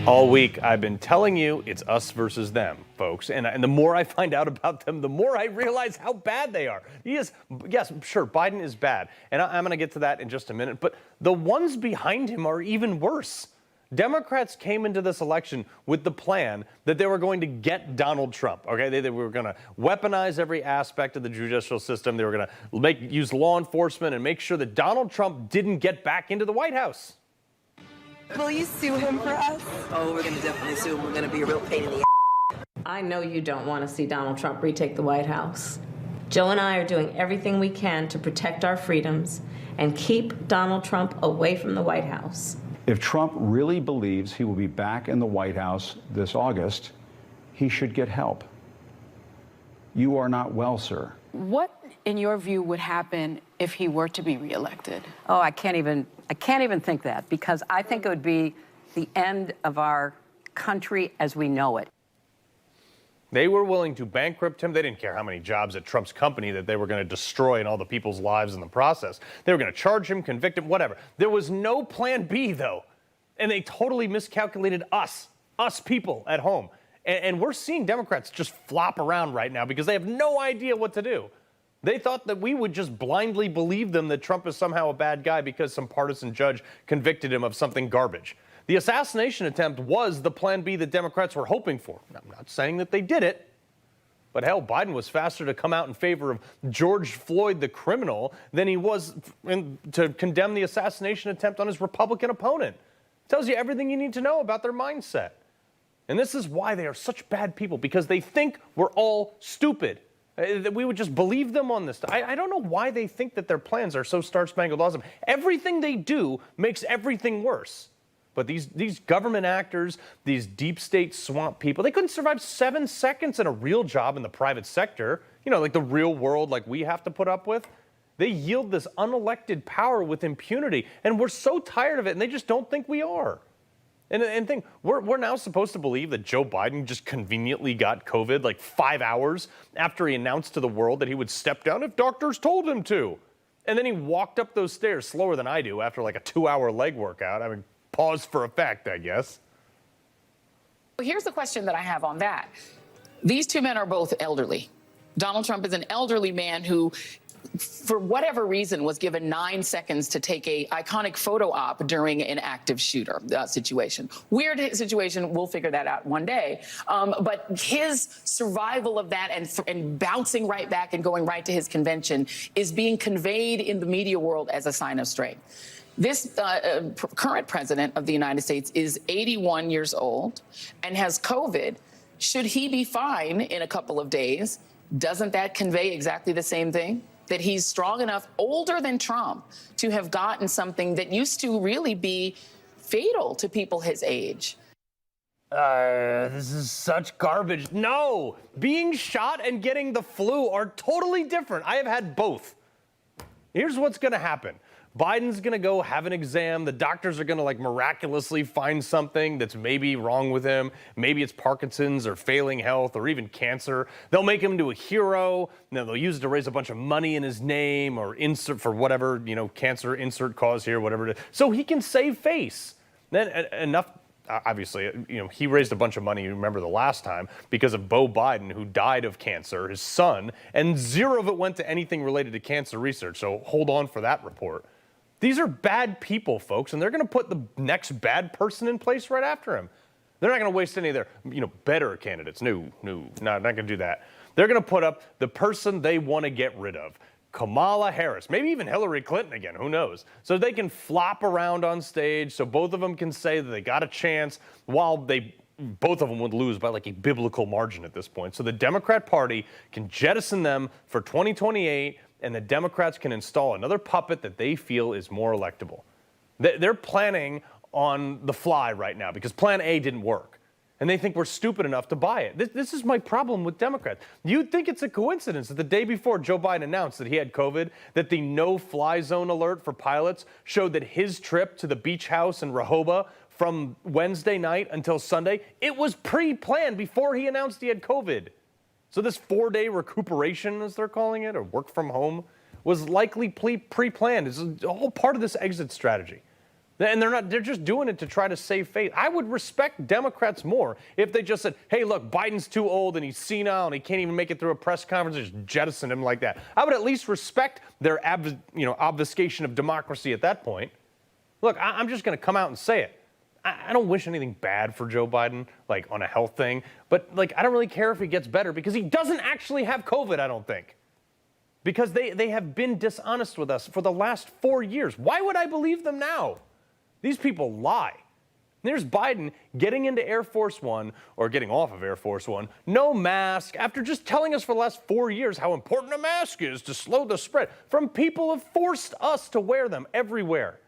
All week, I've been telling you it's us versus them, folks. And the more I find out about them, the more I realize how bad they are. Yes, sure, Biden is bad. And I'm going to get to that in just a minute. But the ones behind him are even worse. Democrats came into this election with the plan that they were going to get Donald Trump. Okay, they were going to weaponize every aspect of the judicial system. They were going to use law enforcement and make sure that Donald Trump didn't get back into the White House. Will you sue him for us? Oh, we're going to definitely sue him. We're going to be a real pain in the ass. I know you don't want to see Donald Trump retake the White House. Joe and I are doing everything we can to protect our freedoms and keep Donald Trump away from the White House. If Trump really believes he will be back in the White House this August, he should get help. You are not well, sir. What, in your view, would happen if he were to be reelected? Oh, I can't even think that, because I think it would be the end of our country as we know it. They were willing to bankrupt him. They didn't care how many jobs at Trump's company that they were going to destroy and all the people's lives in the process. They were going to charge him, convict him, whatever. There was no plan B, though. And they totally miscalculated us people at home. And we're seeing Democrats just flop around right now because they have no idea what to do. They thought that we would just blindly believe them that Trump is somehow a bad guy because some partisan judge convicted him of something garbage. The assassination attempt was the plan B that Democrats were hoping for. I'm not saying that they did it, but hell, Biden was faster to come out in favor of George Floyd, the criminal, than he was to condemn the assassination attempt on his Republican opponent. Tells you everything you need to know about their mindset. And this is why they are such bad people, because they think we're all stupid. That we would just believe them on this. I don't know why they think that their plans are so star-spangled awesome. Everything they do makes everything worse. But these government actors, these deep state swamp people, they couldn't survive 7 seconds in a real job in the private sector, like the real world like we have to put up with. They yield this unelected power with impunity, and we're so tired of it, and they just don't think we are. And we're now supposed to believe that Joe Biden just conveniently got COVID like 5 hours after he announced to the world that he would step down if doctors told him to. And then he walked up those stairs slower than I do after like a 2-hour leg workout. I mean, pause for effect, I guess. Well, here's the question that I have on that. These two men are both elderly. Donald Trump is an elderly man who, for whatever reason, was given 9 seconds to take a iconic photo op during an active shooter situation. Weird situation. We'll figure that out one day. But his survival of that and bouncing right back and going right to his convention is being conveyed in the media world as a sign of strength. This current president of the United States is 81 years old and has COVID. Should he be fine in a couple of days? Doesn't that convey exactly the same thing? That he's strong enough, older than Trump, to have gotten something that used to really be fatal to people his age. This is such garbage. No, being shot and getting the flu are totally different. I have had both. Here's what's going to happen. Biden's going to go have an exam. The doctors are going to miraculously find something that's maybe wrong with him. Maybe it's Parkinson's or failing health or even cancer. They'll make him into a hero. They'll use it to raise a bunch of money in his name or insert for whatever, cancer, insert cause here, whatever it is. So he can save face. Then enough, obviously, he raised a bunch of money, you remember the last time, because of Beau Biden, who died of cancer, his son, and zero of it went to anything related to cancer research. So hold on for that report. These are bad people, folks, and they're going to put the next bad person in place right after him. They're not going to waste any of their, better candidates. No, not going to do that. They're going to put up the person they want to get rid of. Kamala Harris, maybe even Hillary Clinton again, who knows? So they can flop around on stage so both of them can say that they got a chance while both of them would lose by like a biblical margin at this point. So the Democrat Party can jettison them for 2028, and the Democrats can install another puppet that they feel is more electable. They're planning on the fly right now because Plan A didn't work. And they think we're stupid enough to buy it. This is my problem with Democrats. You'd think it's a coincidence that the day before Joe Biden announced that he had COVID, that the no-fly zone alert for pilots showed that his trip to the beach house in Rehoboth from Wednesday night until Sunday, it was pre-planned before he announced he had COVID. So this 4-day recuperation, as they're calling it, or work from home, was likely pre-planned. It's all part of this exit strategy. And they're just doing it to try to save face. I would respect Democrats more if they just said, hey, look, Biden's too old and he's senile and he can't even make it through a press conference, just jettison him like that. I would at least respect their obfuscation of democracy at that point. Look, I'm just going to come out and say it. I don't wish anything bad for Joe Biden, like on a health thing, but like I don't really care if he gets better because he doesn't actually have COVID, I don't think. Because they have been dishonest with us for the last 4 years. Why would I believe them now? These people lie. There's Biden getting into Air Force One, or getting off of Air Force One, no mask, after just telling us for the last 4 years how important a mask is to slow the spread, from people who have forced us to wear them everywhere.